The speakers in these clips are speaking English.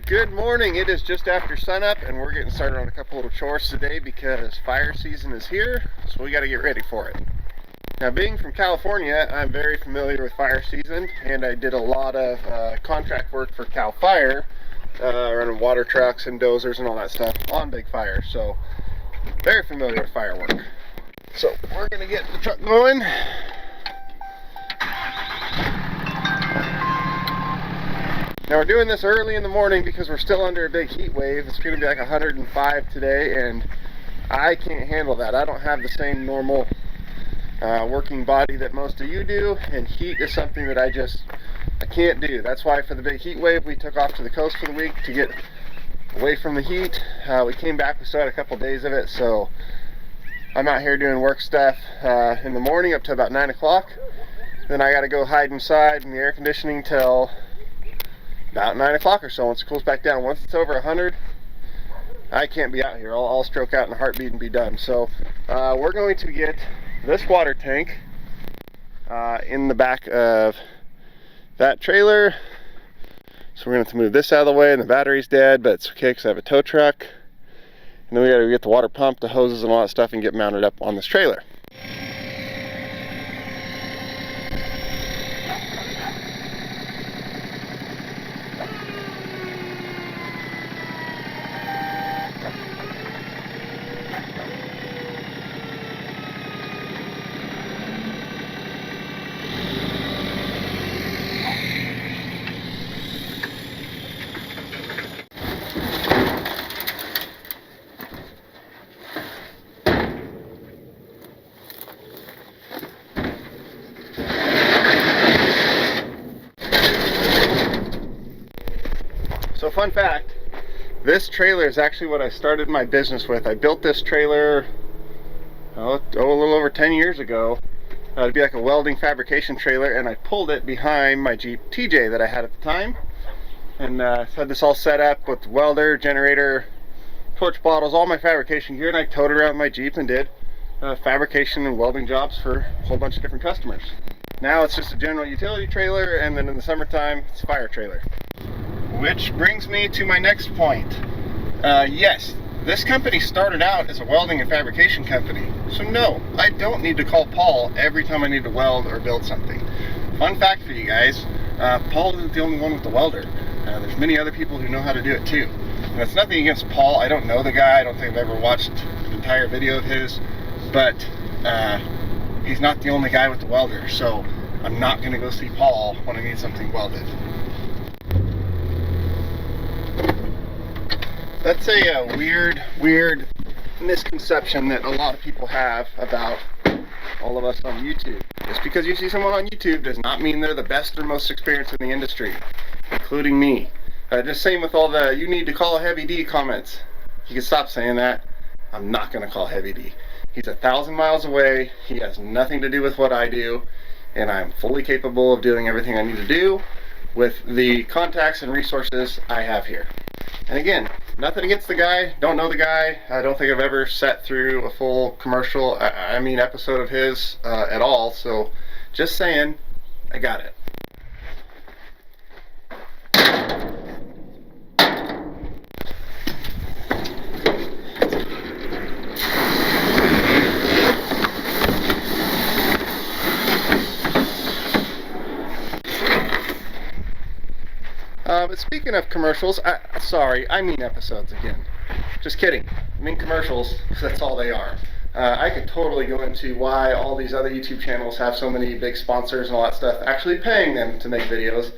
Good morning. It is just after sunup and we're getting started on a couple little chores today because fire season is here, so we got to get ready for it. Now, being from California, I'm very familiar with fire season, and I did a lot of contract work for Cal Fire, running water trucks and dozers and all that stuff on big fires, so very familiar with firework. So we're going to get the truck going. Now we're doing this early in the morning because we're still under a big heat wave. It's going to be like 105 today, and I can't handle that. I don't have the same normal working body that most of you do, and heat is something that I can't do. That's why for the big heat wave we took off to the coast for the week to get away from the heat. We came back, we still had a couple days of it, so I'm out here doing work stuff in the morning up to about 9 o'clock. Then I got to go hide inside in the air conditioning till about 9 o'clock or so once it cools back down. Once it's over 100, I can't be out here. I'll stroke out in a heartbeat and be done. So we're going to get this water tank in the back of that trailer. So we're going to have to move this out of the way, and the battery's dead, but it's okay because I have a tow truck. And then we got to get the water pump, the hoses, and all that stuff and get mounted up on this trailer. So fun fact, this trailer is actually what I started my business with. I built this trailer a little over 10 years ago. It'd be like a welding fabrication trailer, and I pulled it behind my Jeep TJ that I had at the time, and had this all set up with welder, generator, torch bottles, all my fabrication gear, and I towed it around my Jeep and did fabrication and welding jobs for a whole bunch of different customers. Now it's just a general utility trailer, and then in the summertime it's a fire trailer. Which brings me to my next point. Yes, this company started out as a welding and fabrication company. So no, I don't need to call Paul every time I need to weld or build something. Fun fact for you guys, Paul isn't the only one with the welder. There's many other people who know how to do it too. And it's nothing against Paul. I don't know the guy. I don't think I've ever watched an entire video of his. But he's not the only guy with the welder. So I'm not going to go see Paul when I need something welded. That's a weird misconception that a lot of people have about all of us on YouTube. Just because you see someone on YouTube does not mean they're the best or most experienced in the industry, including me. Just same with all the "you need to call Heavy D" comments. You can stop saying that. I'm not going to call Heavy D. He's 1,000 miles away. He has nothing to do with what I do, and I'm fully capable of doing everything I need to do with the contacts and resources I have here. And again, nothing against the guy, don't know the guy. I don't think I've ever sat through a full commercial, episode of his at all. So just saying, I got it. But speaking of commercials, I mean episodes again. Just kidding. I mean commercials, because that's all they are. I could totally go into why all these other YouTube channels have so many big sponsors and all that stuff, actually paying them to make videos,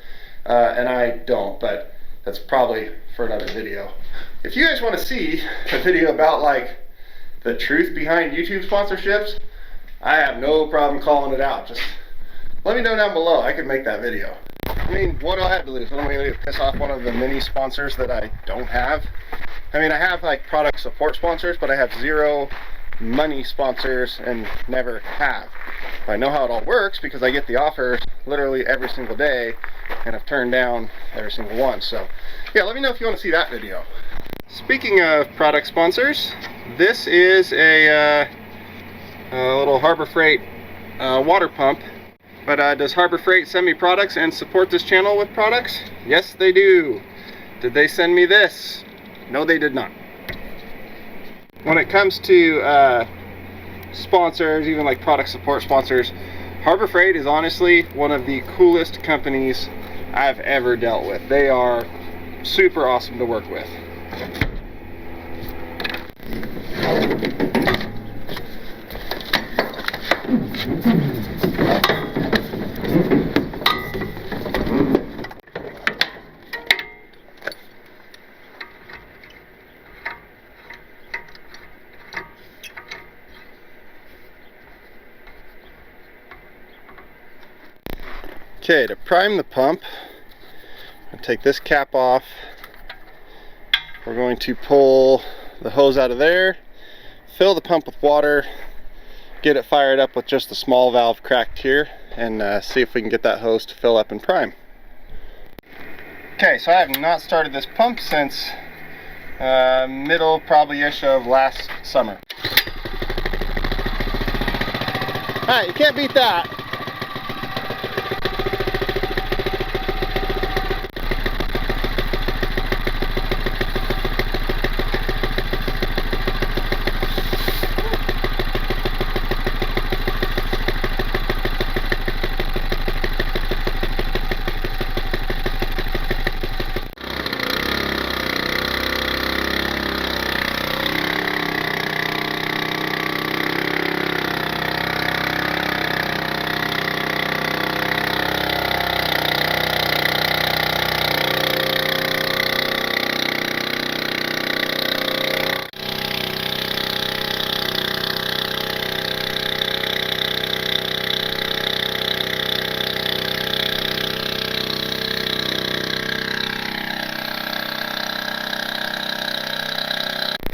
and I don't, but that's probably for another video. If you guys want to see a video about like the truth behind YouTube sponsorships, I have no problem calling it out. Just let me know down below. I could make that video. I mean, what do I have to lose? What am I going to do? Piss off one of the many sponsors that I don't have? I mean, I have like product support sponsors, but I have zero money sponsors and never have. I know how it all works because I get the offers literally every single day, and I've turned down every single one. So yeah, let me know if you want to see that video. Speaking of product sponsors, this is a little Harbor Freight water pump. But does Harbor Freight send me products and support this channel with products? Yes, they do. Did they send me this? No, they did not. When it comes to sponsors, even like product support sponsors, Harbor Freight is honestly one of the coolest companies I've ever dealt with. They are super awesome to work with. Okay, to prime the pump, I'll take this cap off. We're going to pull the hose out of there, fill the pump with water, get it fired up with just the small valve cracked here, and see if we can get that hose to fill up and prime. Okay, so I have not started this pump since middle probably-ish of last summer. Alright, you can't beat that.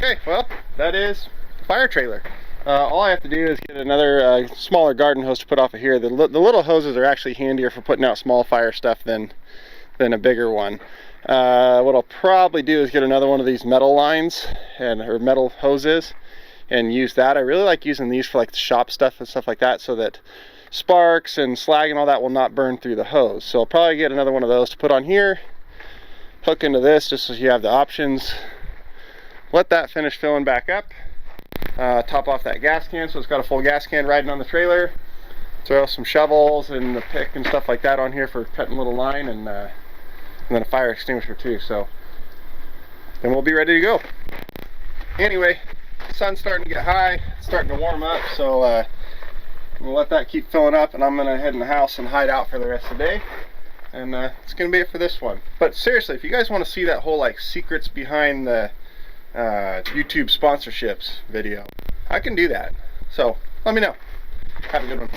Okay, well, that is the fire trailer. All I have to do is get another smaller garden hose to put off of here. The little hoses are actually handier for putting out small fire stuff than a bigger one. What I'll probably do is get another one of these metal lines or metal hoses and use that. I really like using these for like the shop stuff and stuff like that, so that sparks and slag and all that will not burn through the hose. So I'll probably get another one of those to put on here, hook into this just so you have the options. Let that finish filling back up. Top off that gas can so it's got a full gas can riding on the trailer. Throw some shovels and the pick and stuff like that on here for cutting a little line, and then a fire extinguisher too. So then we'll be ready to go. Anyway, the sun's starting to get high, it's starting to warm up, so we'll let that keep filling up, and I'm gonna head in the house and hide out for the rest of the day. And it's gonna be it for this one. But seriously, if you guys want to see that whole like secrets behind the YouTube sponsorships video, I can do that. So let me know. Have a good one.